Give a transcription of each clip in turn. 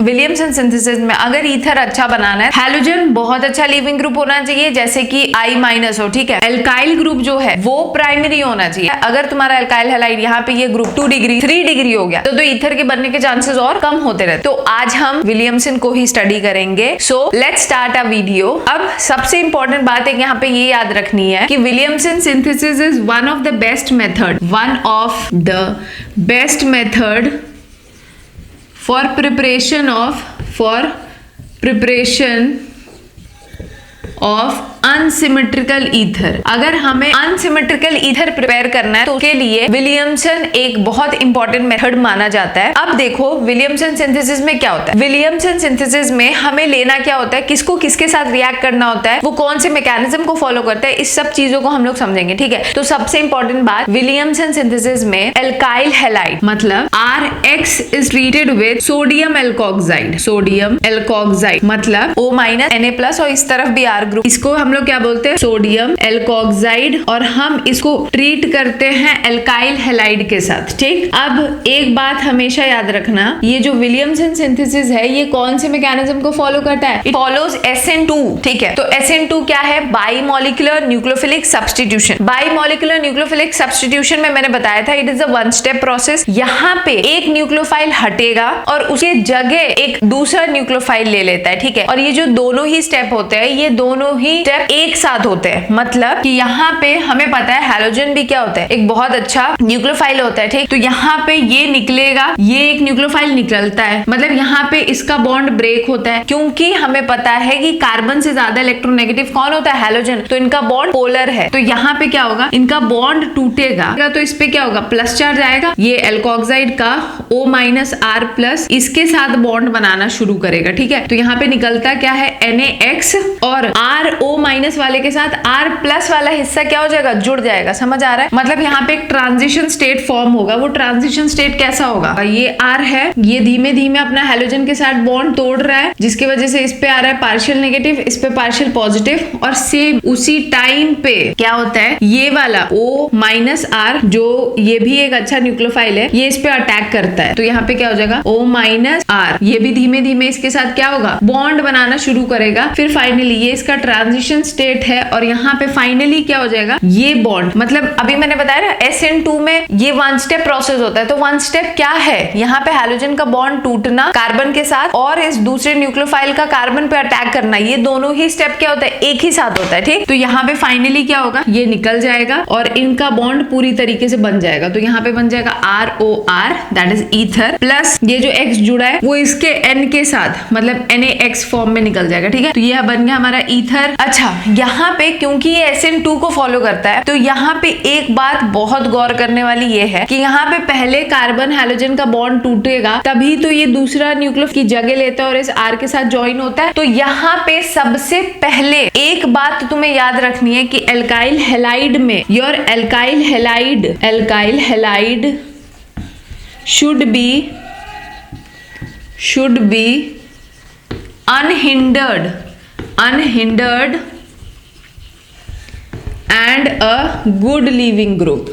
Williamson synthesis में अगर ether अच्छा बनाना है, हैलोजन बहुत अच्छा लीविंग ग्रुप होना चाहिए, जैसे कि I- हो, ठीक है। एल्काइल ग्रुप जो है वो प्राइमरी होना चाहिए। अगर तुम्हारा एल्काइल हैलाइड यहाँ पे ये ग्रुप 2 डिग्री 3 डिग्री हो गया तो ईथर के बनने के चांसेस और कम होते रहते। तो आज हम विलियमसन को ही स्टडी करेंगे। So let's start a video. अब सबसे इंपॉर्टेंट बात है यहाँ पे ये याद रखनी है कि Williamson synthesis is one of the best method for preparation of unsymmetrical ether. अगर हमें अनसिमेट्रिकल ईथर प्रिपेयर करना है तो उसके लिए विलियमसन एक बहुत इंपॉर्टेंट मेथड माना जाता है। अब देखो विलियमसन सिंथेसिस में क्या होता है। विलियमसन सिंथेसिस में हमें लेना क्या होता है, किसको किसके साथ रिएक्ट करना होता है, वो कौन से मैकेनिज्म को फॉलो करता है, इस सब चीजों को हम लोग समझेंगे, ठीक है। तो सबसे इंपॉर्टेंट बात, विलियमसन सिंथेसिस में एल्काइल हैलाइड मतलब RX is treated with sodium alkoxide मतलब O- Na+ और इस तरफ भी R ग्रुप, इसको हम लोग क्या बोलते हैं, सोडियम एल्कोक्साइड, और हम इसको ट्रीट करते हैं एल्काइल हैलाइड के साथ, ठीक। अब एक बात हमेशा याद रखना, ये जो विलियमसन सिंथेसिस है ये कौन से मैकेनिज्म को फॉलो करता है, इट फॉलोज SN2, ठीक है। तो SN2 क्या है, बाइमोलिकुलर न्यूक्लियोफिलिक सब्स्टिट्यूशन। बाइमोलिकुलर न्यूक्लियोफिलिक सब्स्टिट्यूशन में मैंने बताया था it is a one step process. यहाँ पे एक न्यूक्लियोफाइल हटेगा और उसके जगह एक दूसरा न्यूक्लियोफाइल ले लेता है, ठीक है। और ये जो दोनों ही स्टेप होते हैं ये दोनों ही स्टेप एक साथ होते हैं। मतलब कि यहाँ पे हमें पता है हैलोजन भी क्या होता है, एक बहुत अच्छा न्यूक्लियोफाइल होता है, ठीक। तो यहाँ पे ये निकलेगा, ये एक न्यूक्लियोफाइल निकलता है, मतलब यहाँ पे इसका बॉन्ड ब्रेक होता है, क्योंकि हमें पता है कि कार्बन से ज्यादा इलेक्ट्रोनेगेटिव कौन होता है, हैलोजन। तो इनका बॉन्ड पोलर है, तो यहाँ पे क्या होगा, इनका बॉन्ड टूटेगा, तो इस पे क्या होगा, प्लस चार्ज आएगा, ये एल्कोक्साइड का O-R+ इसके साथ बॉन्ड बनाना शुरू करेगा, ठीक है। तो यहाँ पे निकलता क्या है, NaX, और RO- वाले के साथ R+ वाला हिस्सा क्या हो जाएगा, जुड़ जाएगा। समझ आ रहा है, मतलब यहाँ पे एक ट्रांजिशन स्टेट फॉर्म होगा। वो ट्रांजिशन स्टेट कैसा होगा, ये R है, ये धीमे धीमे अपना हैलोजन के साथ बॉन्ड तोड़ रहा है, जिसकी वजह से इस पे आ रहा है पार्शियल नेगेटिव, इस पे पार्शियल पॉजिटिव, और सेम उसी टाइम पे क्या होता है, ये वाला O-R जो ये भी एक अच्छा न्यूक्लियोफाइल है, ये इस पे अटैक करता है। तो यहाँ पे क्या हो जाएगा, O-R, ये भी धीमे धीमे इसके साथ क्या होगा, बॉन्ड बनाना शुरू करेगा। फिर फाइनली ये इसका ट्रांजिशन स्टेट है, और यहाँ पे फाइनली क्या हो जाएगा, ये बॉन्ड, मतलब अभी मैंने बताया ना SN2 में ये वन स्टेप प्रोसेस होता है। तो वन स्टेप क्या है, यहाँ पे हैलोजन का बॉन्ड टूटना कार्बन के साथ और इस दूसरे न्यूक्लियोफाइल का कार्बन पे अटैक करना, ये दोनों ही स्टेप क्या होता है, एक ही साथ होता है, ठीक। तो यहाँ पे फाइनली क्या होगा, ये निकल जाएगा और इनका बॉन्ड पूरी तरीके से बन जाएगा। तो यहाँ पे बन जाएगा ROR that is ether, plus ये जो X जुड़ा है वो इसके N के साथ मतलब NaX फॉर्म में निकल जाएगा, ठीक है। तो ये बन गया हमारा ईथर। अच्छा, यहाँ पे क्योंकि ये SN2 को फॉलो करता है, तो यहाँ पे एक बात बहुत गौर करने वाली ये है कि यहाँ पे पहले कार्बन हैलोजन का बॉन्ड टूटेगा, तभी तो ये दूसरा न्यूक्लियोफाइल की जगह लेता है और इस R के साथ ज्वाइन होता है। तो यहाँ पे सबसे पहले एक बात तुम्हें याद रखनी है कि एल्काइल हैलाइड में your alkyl halide should be unhindered and a good leaving group।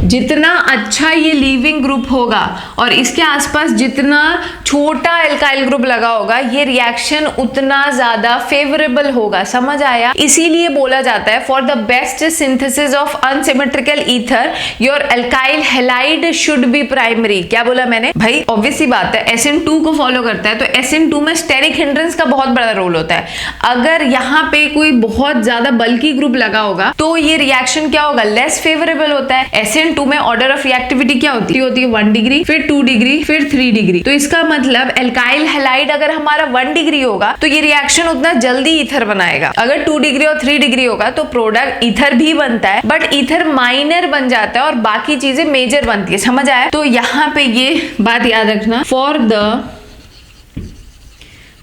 जितना अच्छा ये लीविंग ग्रुप होगा और इसके आसपास जितना छोटा एल्काइल ग्रुप लगा होगा, ये रिएक्शन उतना ज्यादा फेवरेबल होगा। समझ आया, इसीलिए बोला जाता है for the best synthesis of unsymmetrical ether your alkyl halide should be primary. क्या बोला मैंने भाई, ऑब्वियस सी बात है, SN2 को फॉलो करता है, तो SN2 में स्टेरिक हिंड्रेंस का बहुत बड़ा रोल होता है। अगर यहाँ पे कोई बहुत ज्यादा बल्की ग्रुप लगा होगा तो ये रिएक्शन क्या होगा, लेस फेवरेबल होता है। SN2 में ऑर्डर ऑफ रिएक्टिविटी क्या होती है 1 डिग्री, फिर 2 डिग्री, फिर 3 डिग्री। तो इसका मतलब एल्काइल हैलाइड अगर हमारा 1 डिग्री होगा तो ये रिएक्शन उतना जल्दी ईथर बनाएगा। अगर 2 डिग्री और 3 डिग्री होगा तो प्रोडक्ट ईथर भी बनता है, बट ईथर माइनर बन जाता है और बाकी चीजें मेजर बनती है। समझ आया, तो यहाँ पे ये बात याद रखना, for the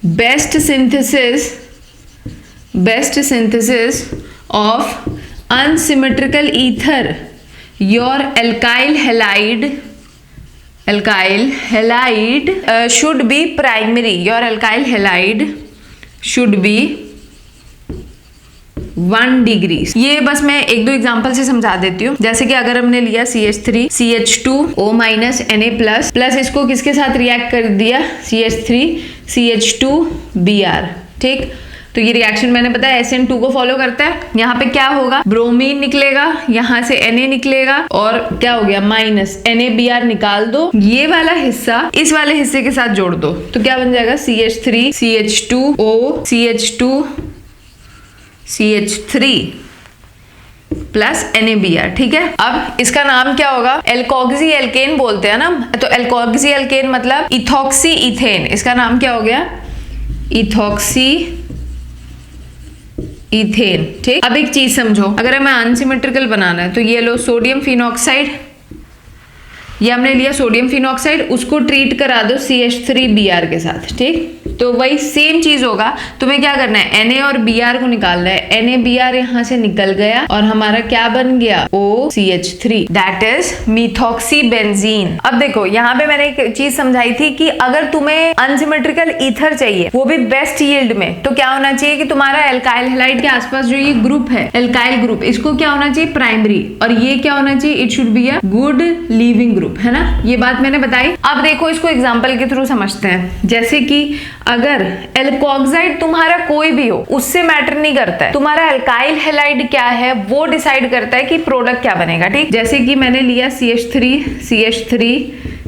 best synthesis of unsymmetrical ether your alkyl halide should be primary। your alkyl halide should be 1 degree. ये बस मैं एक दो एग्जांपल से समझा देती हूँ। जैसे कि अगर हमने लिया CH3 CH2O minus Na plus plus इसको किसके साथ रिएक्ट कर दिया CH3 CH2 Br, ठीक। तो ये रिएक्शन मैंने बताया SN2 को फॉलो करता है। यहाँ पे क्या होगा, ब्रोमीन निकलेगा, यहाँ से Na निकलेगा और क्या हो गया माइनस NaBr निकाल दो, ये वाला हिस्सा इस वाले हिस्से के साथ जोड़ दो तो क्या बन जाएगा CH3 CH2O CH2 CH3 plus NaBr, ठीक है। अब इसका नाम क्या होगा, एल्कोक्सी एल्केन बोलते हैं ना, तो एल्कोक्सी एल्केन मतलब इथॉक्सी इथेन, इसका नाम क्या हो गया इथॉक्सी इथेन, ठीक। अब एक चीज समझो, अगर हमें अनसिमेट्रिकल बनाना है तो ये लो सोडियम फिनॉक्साइड, ये हमने लिया सोडियम फिनॉक्साइड, उसको ट्रीट करा दो CH3Br के साथ, ठीक। तो वही सेम चीज होगा, तुम्हें क्या करना है Na और Br को निकालना है। NaBr यहाँ से निकल गया और हमारा क्या बन गया OCH3, that is methoxy benzene. अब देखो यहाँ पे मैंने एक चीज समझाई थी कि अगर तुम्हें अनसिमेट्रिकल ईथर चाहिए वो भी बेस्ट यील्ड में, तो क्या होना चाहिए कि तुम्हारा एल्काइल हैलाइड के आसपास जो ये ग्रुप है एल्काइल ग्रुप, इसको क्या होना चाहिए प्राइमरी, और ये क्या होना चाहिए it should be a good leaving group, है ना। ये बात मैंने बताई। अब देखो इसको एग्जाम्पल के थ्रू समझते हैं। जैसे कि अगर एल्कोक्साइड तुम्हारा कोई भी हो उससे मैटर नहीं करता है, तुम्हारा एल्काइल हैलाइड क्या है वो डिसाइड करता है कि प्रोडक्ट क्या बनेगा, ठीक। जैसे कि मैंने लिया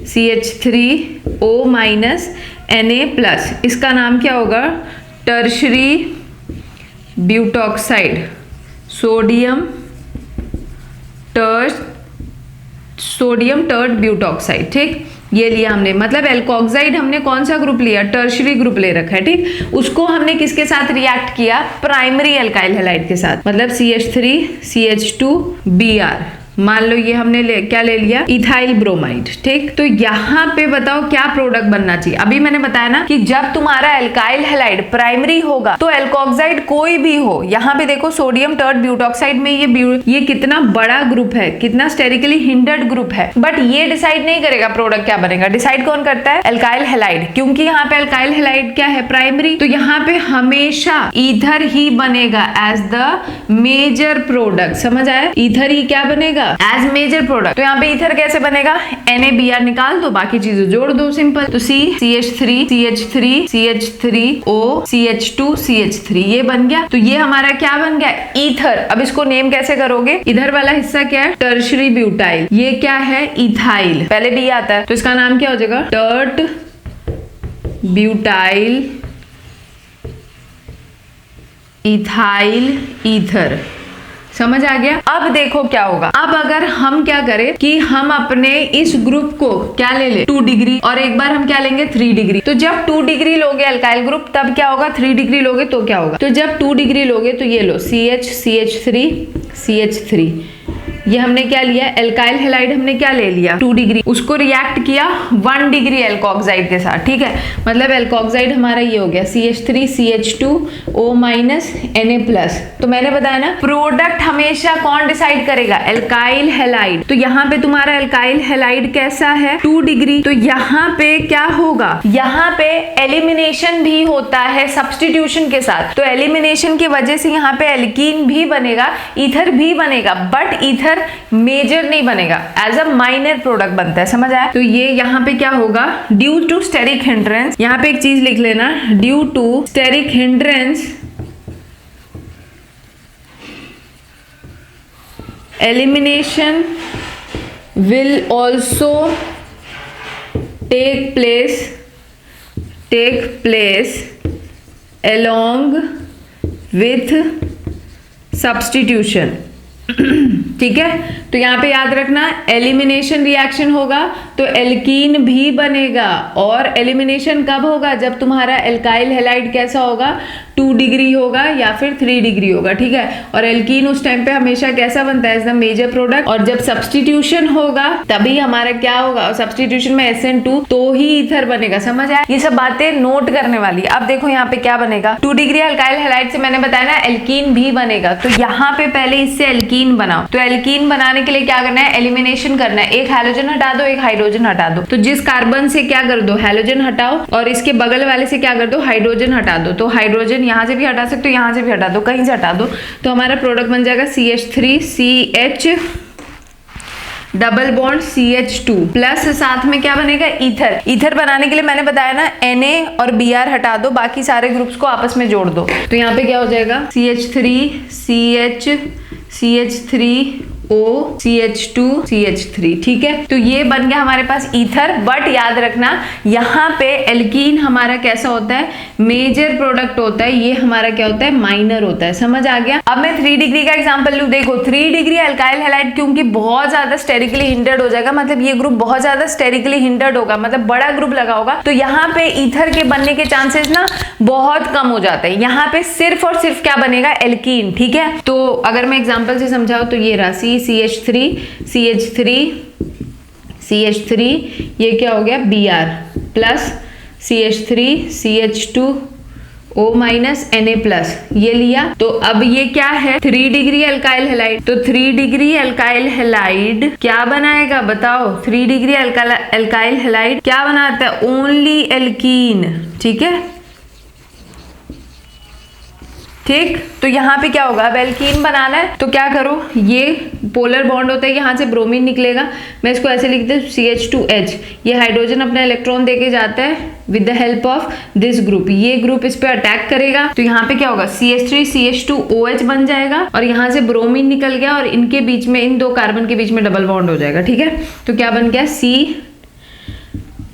CH3O माइनस Na प्लस, इसका नाम क्या होगा टर्शरी ब्यूटॉक्साइड सोडियम टर्ड ब्यूटॉक्साइड, ठीक। ये लिया हमने, मतलब एल्कोक्साइड हमने कौन सा ग्रुप लिया टर्शरी ग्रुप ले रखा है, ठीक। उसको हमने किसके साथ रिएक्ट किया प्राइमरी एल्काइल हैलाइड के साथ, मतलब CH3 CH2 Br, मान लो ये हमने क्या ले लिया इथाइल ब्रोमाइड, ठीक। तो यहाँ पे बताओ क्या प्रोडक्ट बनना चाहिए। अभी मैंने बताया ना कि जब तुम्हारा एल्काइल हैलाइड प्राइमरी होगा तो एल्कोक्साइड कोई भी हो, यहाँ पे देखो सोडियम टर्ड ब्यूटॉक्साइड में ये कितना बड़ा ग्रुप है, कितना स्टेरिकली हिंडर्ड ग्रुप है, बट ये डिसाइड नहीं करेगा प्रोडक्ट क्या बनेगा। डिसाइड कौन करता है एल्काइल हैलाइड, क्योंकि यहाँ पे एल्काइल हैलाइड क्या है प्राइमरी, तो यहाँ पे हमेशा ईथर ही बनेगा एज द मेजर प्रोडक्ट, समझ आया। ईथर ही क्या बनेगा एज मेजर प्रोडक्ट। तो यहाँ पे ईथर कैसे बनेगा NaBr निकाल दो, बाकी चीजें जोड़ दो, सिंपल। तो CH3 CH3 CH3O CH2 CH3 ये बन गया। तो ये हमारा क्या बन गया ईथर। अब इसको नेम कैसे करोगे, इधर वाला हिस्सा क्या है टर्शरी ब्यूटाइल, ये क्या है इथाइल, पहले भी आता है तो इसका नाम क्या हो जाएगा टर्ट ब्यूटाइल इथाइल ईथर, समझ आ गया। अब देखो क्या होगा, अब अगर हम क्या करें कि हम अपने इस ग्रुप को क्या ले ले 2 डिग्री और एक बार हम क्या लेंगे 3 डिग्री। तो जब 2 डिग्री लोगे अल्काइल ग्रुप तब क्या होगा, 3 डिग्री लोगे तो क्या होगा, तो जब 2 डिग्री लोगे तो ये लो CH3 CH3, ये हमने क्या लिया एल्काइल हैलाइड हमने क्या ले लिया 2 डिग्री, उसको रिएक्ट किया 1 डिग्री एल्कोक्साइड के साथ, ठीक है। मतलब एल्कोक्साइड हमारा ये हो गया CH3 CH2O minus Na plus. तो मैंने बताया ना प्रोडक्ट हमेशा कौन डिसाइड करेगा एल्काइल हैलाइड। तो यहाँ पे तुम्हारा एल्काइल हैलाइड कैसा है 2 डिग्री, तो यहाँ पे क्या होगा, यहाँ पे एलिमिनेशन भी होता है सब्स्टिट्यूशन के साथ, तो एलिमिनेशन की वजह से यहाँ पे एल्कीन भी बनेगा ईथर भी बनेगा, बट ईथर मेजर नहीं बनेगा, एज अ माइनर प्रोडक्ट बनता है, समझ आया। तो ये यहाँ पे क्या होगा ड्यू टू स्टेरिक हिंड्रेंस, यहाँ पे एक चीज लिख लेना due to steric hindrance elimination will also take place along with substitution, ठीक है। तो यहाँ पे याद रखना एलिमिनेशन रिएक्शन होगा तो एल्कीन भी बनेगा, और एलिमिनेशन कब होगा जब तुम्हारा एल्काइल हैलाइड कैसा होगा 2 डिग्री होगा या फिर 3 डिग्री होगा, ठीक है। और एल्कीन उस टाइम पे हमेशा कैसा बनता है एज द मेजर प्रोडक्ट, और जब सब्स्टिट्यूशन होगा तभी हमारा क्या होगा, और सब्स्टिट्यूशन में SN2 तो ही ईथर बनेगा, समझ आया। ये सब बातें नोट करने वाली। अब देखो यहाँ पे क्या बनेगा 2 डिग्री एल्काइल हैलाइड से मैंने बताया ना एल्कीन भी बनेगा, तो यहाँ पे पहले इससे एल्कीन एल्कीन बनाओ। तो एल्कीन बनाने के लिए क्या करना है, एलिमिनेशन करना है, एक हैलोजन हटा दो, एक हाइड्रोजन हटा दो। तो जिस कार्बन से क्या कर दो, हैलोजन हटाओ, और इसके बगल वाले से क्या कर दो, हाइड्रोजन हटा दो। तो हाइड्रोजन यहां से भी हटा सकते हो, यहां से भी हटा दो, कहीं से हटा दो। तो हमारा प्रोडक्ट बन जाएगा CH3CH double bond CH2 plus साथ में क्या बनेगा, ईथर। ईथर बनाने के लिए मैंने बताया ना, Na और Br हटा दो, बाकी सारे ग्रुप्स को आपस में जोड़ दो। तो यहाँ पे क्या हो जाएगा, CH3CH3O CH2 CH3, ठीक है। तो ये बन गया हमारे पास ईथर। बट याद रखना यहाँ पे एल्कीन हमारा कैसा होता है, मेजर प्रोडक्ट होता है, ये हमारा क्या होता है, माइनर होता है। समझ आ गया। अब मैं 3 डिग्री का एग्जांपल लूं। देखो 3 डिग्री अल्काइल हैलाइड क्योंकि बहुत ज्यादा स्टेरिकली हिंडर्ड हो जाएगा, मतलब ये ग्रुप बहुत ज्यादा स्टेरिकली हिंडर्ड होगा, मतलब बड़ा ग्रुप लगा होगा, तो यहाँ पे ईथर के बनने के चांसेस ना बहुत कम हो जाते हैं। यहाँ पे सिर्फ और सिर्फ क्या बनेगा, एल्कीन, ठीक है। तो अगर मैं एग्जांपल से समझाऊं तो ये रहा CH3 ये क्या हो गया, Br plus CH3CH2O minus Na plus, ये लिया। तो अब ये क्या है, 3 डिग्री अल्काइल हैलाइड। तो 3 डिग्री अल्काइल हैलाइड क्या बनाएगा बताओ, 3 डिग्री अल्काइल हैलाइड क्या बनाता है, ओनली एल्कीन, ठीक है, ठीक। तो यहाँ पे क्या होगा, अब एल्कीन बनाना है तो क्या करो, ये पोलर बॉन्ड होता है, यहाँ से ब्रोमीन निकलेगा, मैं इसको ऐसे लिखते हैं CH2H, ये हाइड्रोजन अपना इलेक्ट्रॉन देके जाता है with the help of this group, ये ग्रुप इस पे अटैक करेगा। तो यहाँ पे क्या होगा, CH3CH2OH बन जाएगा, और यहाँ से ब्रोमीन निकल गया, और इनके बीच में, इन दो कार्बन के बीच में डबल बॉन्ड हो जाएगा, ठीक है। तो क्या बन गया, C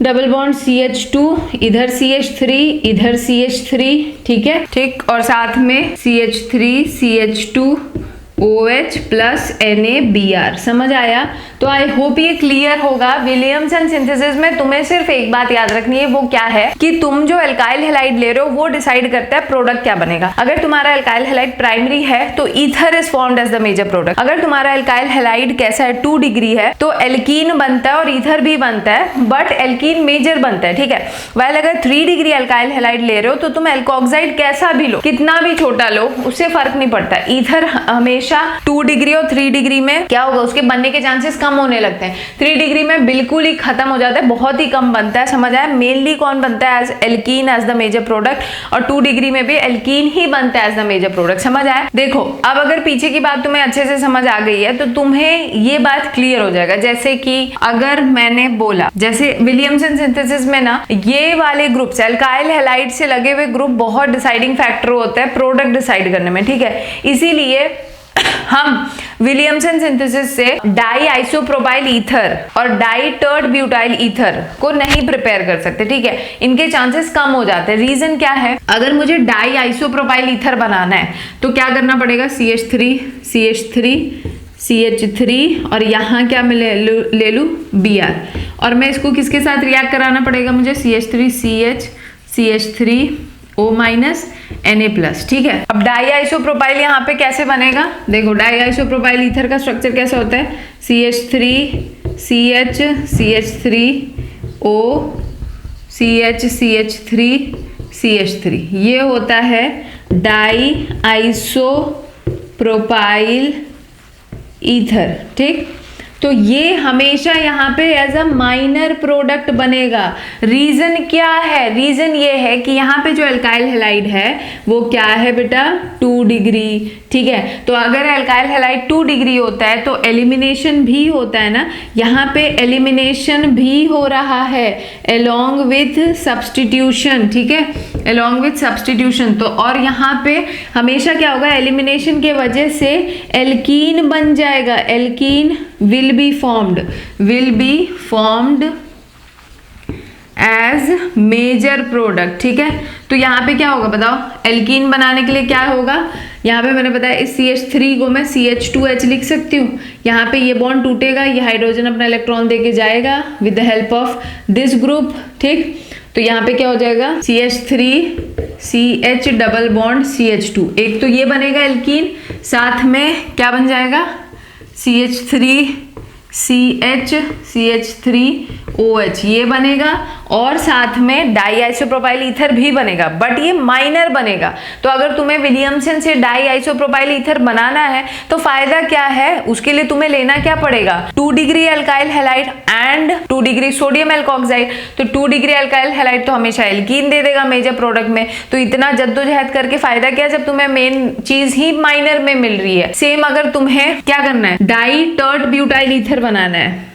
डबल बॉन्ड CH2, इधर CH3, इधर CH3, ठीक है, ठीक, और साथ में CH3CH2OH प्लस NaBr। समझ आया। तो आई होप ये क्लियर होगा। विलियमसन सिंथेसिस में तुम्हें सिर्फ एक बात याद रखनी है, वो क्या है कि तुम जो अल्काइल हैलाइड ले रहे हो वो डिसाइड करता है प्रोडक्ट क्या बनेगा। अगर तुम्हारा अल्काइल हैलाइड प्राइमरी है तो ether is formed as the major product. अगर तुम्हारा अल्काइल हैलाइड कैसा है, 2 डिग्री है, तो एल्कीन बनता है और ईथर भी बनता है, बट एल्कीन मेजर बनता है, ठीक है। वाइल अगर 3 डिग्री अल्काइल हैलाइड ले रहे हो तो तुम एल्कोक्साइड कैसा भी लो, कितना भी छोटा लो, उससे फर्क नहीं पड़ता। ईथर हमेशा 2 डिग्री और 3 डिग्री में क्या होगा, उसके बनने के चांसेस कम होने लगते हैं। 3 डिग्री में बिल्कुल ही खत्म हो जाता है, बहुत ही कम बनता है। समझ आया। मेनली कौन बनता है, as alkene as the major product, और 2 डिग्री में भी एल्कीन ही बनता है एज द मेजर प्रोडक्ट। समझ आया। देखो अब अगर पीछे की बात तुम्हें अच्छे से समझ आ गई है तो तुम्हें ये बात क्लियर हो जाएगा। जैसे कि अगर मैंने बोला, जैसे विलियमसन सिंथेसिस में ना ये वाले ग्रुप्स, अल्काइल हैलाइड से लगे हुए ग्रुप बहुत डिसाइडिंग फैक्टर होता है प्रोडक्ट डिसाइड करने में, ठीक है। इसीलिए हम विलियमसन सिंथेसिस से डाई आइसोप्रोपाइल ईथर और डाई टर्ड ब्यूटाइल ईथर को नहीं प्रिपेयर कर सकते, ठीक है। इनके चांसेस कम हो जाते हैं। रीजन क्या है, अगर मुझे डाई आइसोप्रोपाइल ईथर बनाना है तो क्या करना पड़ेगा, CH3 और यहाँ क्या ले लूँ Br, और मैं इसको किसके साथ रिएक्ट कराना पड़ेगा मुझे, CH3O माइनस Na+, ठीक है। अब डाई आइसोप्रोपाइल यहाँ पे कैसे बनेगा, देखो डाई आइसोप्रोपाइल ईथर का स्ट्रक्चर कैसा होता है, CH3O CH3 ये होता है डाई आइसोप्रोपाइल ईथर, ठीक। तो ये हमेशा यहाँ पे एज अ माइनर प्रोडक्ट बनेगा। रीजन क्या है, रीजन ये है कि यहाँ पे जो अल्काइल हैलाइड है वो क्या है बेटा, 2 डिग्री, ठीक है। तो अगर अल्काइल हैलाइड 2 डिग्री होता है तो एलिमिनेशन भी होता है ना, यहाँ पे एलिमिनेशन भी हो रहा है अलोंग विथ सब्सटीट्यूशन, ठीक है, अलोंग विथ सब्सटीट्यूशन। तो और यहाँ पे हमेशा क्या होगा, एलिमिनेशन के वजह से एल्कीन बन जाएगा, alkene will be formed as major product, ठीक है। तो यहाँ पे क्या होगा बताओ, एल्कीन बनाने के लिए क्या होगा, यहाँ पे मैंने बताया इस CH3 को मैं CH2H लिख सकती हूँ, यहाँ पे ये बॉन्ड टूटेगा, ये हाइड्रोजन अपना इलेक्ट्रॉन देके जाएगा with the help of this group, ठीक। तो यहाँ पे क्या हो जाएगा, CH3CH डबल बॉन्ड CH2, एक तो ये बनेगा एल्कीन, साथ में क्या बन जाएगा, CH3OH ये बनेगा, और साथ में डाई आइसोप्रोपाइल ईथर भी बनेगा, बट ये माइनर बनेगा। तो अगर तुम्हें विलियमसन से डाई आइसोप्रोपाइल ईथर बनाना है तो फायदा क्या है, उसके लिए तुम्हें लेना क्या पड़ेगा, 2 degree alkyl halide and 2 degree sodium alkoxide. तो 2 डिग्री अल्काइल हैलाइड तो हमेशा एल्कीन दे देगा मेजर प्रोडक्ट में। तो इतना जद्दोजहद करके फायदा क्या जब तुम्हें मेन चीज ही माइनर में मिल रही है। सेम अगर तुम्हें क्या करना है, डाई टर्ट ब्यूटाइल ईथर बनाना है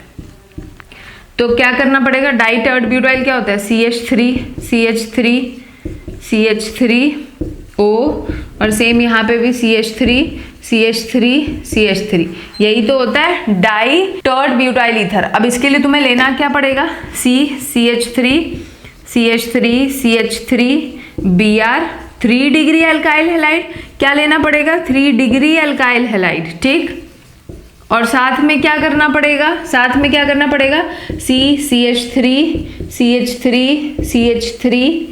तो क्या करना पड़ेगा, डाई टर्ट ब्यूटाइल क्या होता है, CH3 O और सेम यहाँ पे भी CH3 यही तो होता है डाई टर्ट ब्यूटाइल ईथर। अब इसके लिए तुम्हें लेना क्या पड़ेगा, CH3 Br 3 degree alkyl halide, क्या लेना पड़ेगा, 3 डिग्री अल्काइल हैलाइड, ठीक। और साथ में क्या करना पड़ेगा, CH3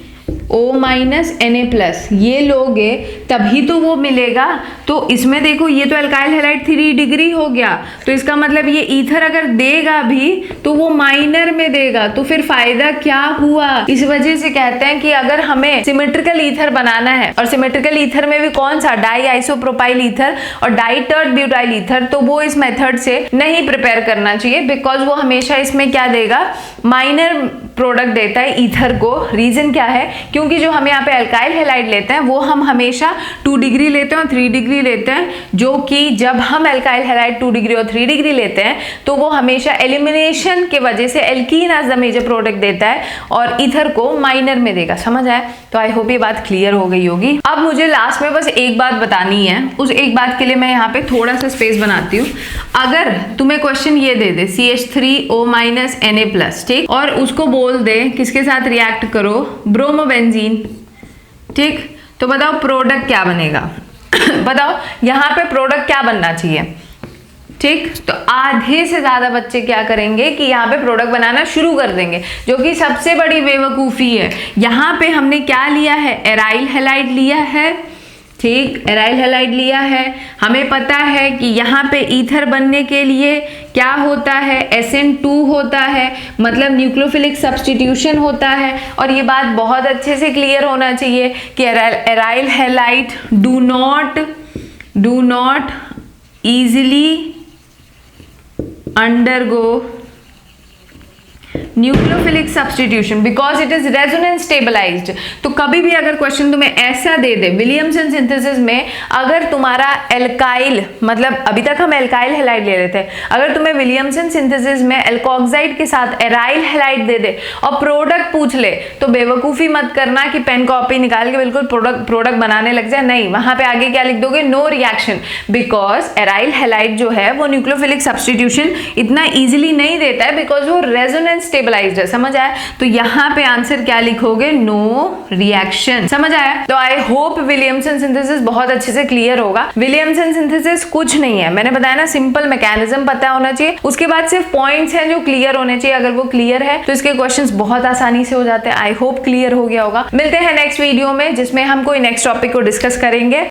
O माइनस Na+, ये लोगे तभी तो वो मिलेगा। तो इसमें देखो ये तो अल्काइल हैलाइड 3 डिग्री हो गया, तो इसका मतलब ये ईथर अगर देगा भी तो वो माइनर में देगा, तो फिर फायदा क्या हुआ। इस वजह से कहते हैं कि अगर हमें सिमेट्रिकल ईथर बनाना है, और सिमेट्रिकल ईथर में भी कौन सा, डाई आइसोप्रोपाइल ईथर और डाई टर्ट ब्यूटाइल ईथर, तो वो इस मेथड से नहीं प्रिपेयर करना चाहिए, बिकॉज वो हमेशा इसमें क्या देगा, माइनर प्रोडक्ट देता है ईथर को। रीजन क्या है, क्योंकि जो हमें यहाँ पे अल्काइल हैलाइड लेते हैं वो हम हमेशा 2 डिग्री लेते हैं और 3 डिग्री लेते हैं, जो कि जब हम अल्काइल हैलाइड 2 डिग्री और 3 डिग्री लेते हैं तो वो हमेशा एलिमिनेशन के वजह से alkene as the major product देता है और ईथर को माइनर में देगा। समझ आया? तो आई होप ये बात क्लियर हो गई होगी। अब मुझे लास्ट में बस एक बात बतानी है, उस एक बात के लिए मैं यहाँ पे थोड़ा सा स्पेस बनाती हूँ। अगर तुम्हें क्वेश्चन ये दे दे CH3O माइनस Na+, ठीक, और उसको बोल दे किसके साथ रिएक्ट करो, ब्रोमोबेंजीन, ठीक, तो बताओ प्रोडक्ट क्या बनेगा बताओ यहाँ पे प्रोडक्ट क्या बनना चाहिए, ठीक। तो आधे से ज्यादा बच्चे क्या करेंगे कि यहाँ पे प्रोडक्ट बनाना शुरू कर देंगे, जो कि सबसे बड़ी बेवकूफी है। यहाँ पे हमने क्या लिया है, एराइल हैलाइड लिया है, ठीक, एराइल हैलाइड लिया है। हमें पता है कि यहाँ पे ईथर बनने के लिए क्या होता है, SN2 होता है, मतलब न्यूक्लियोफिलिक सब्स्टिट्यूशन होता है। और ये बात बहुत अच्छे से क्लियर होना चाहिए कि aryl halide do not easily undergo nucleophilic substitution because it is resonance stabilized. तो कभी भी अगर क्वेश्चन तुम्हें ऐसा दे दे विलियमसन सिंथेसिस में, अगर तुम्हारा एल्काइल, मतलब अभी तक हम एल्काइल हैलाइड ले रहे थे, अगर तुम्हें विलियमसन सिंथेसिस में एल्कोक्साइड के साथ एराइल हैलाइड दे दे और प्रोडक्ट पूछ ले, तो बेवकूफी मत करना कि पेन कॉपी निकाल के बिल्कुल प्रोडक्ट बनाने लग जाए। नहीं, वहां पे आगे क्या लिख दोगे, no reaction, because aryl halide जो है वो न्यूक्लियोफिलिक सब्स्टिट्यूशन इतना इजीली नहीं देता है, बिकॉज वो रेजोनेंस स्टेबलाइज्ड है। समझ आया? तो यहाँ पे आंसर क्या लिखोगे, नो रिएक्शन। समझ आया? तो आई होप विलियमसन सिंथेसिस बहुत अच्छे से क्लियर होगा। विलियमसन सिंथेसिस कुछ नहीं है, मैंने बताया ना, सिंपल मैकेनिज्म पता होना चाहिए, उसके बाद सिर्फ पॉइंट्स हैं जो क्लियर होने चाहिए। अगर वो क्लियर है तो इसके क्वेश्चंस बहुत आसानी से हो जाते हैं। आई होप क्लियर हो गया होगा। मिलते हैं नेक्स्ट वीडियो में, जिसमें हम कोई नेक्स्ट टॉपिक को डिस्कस करेंगे।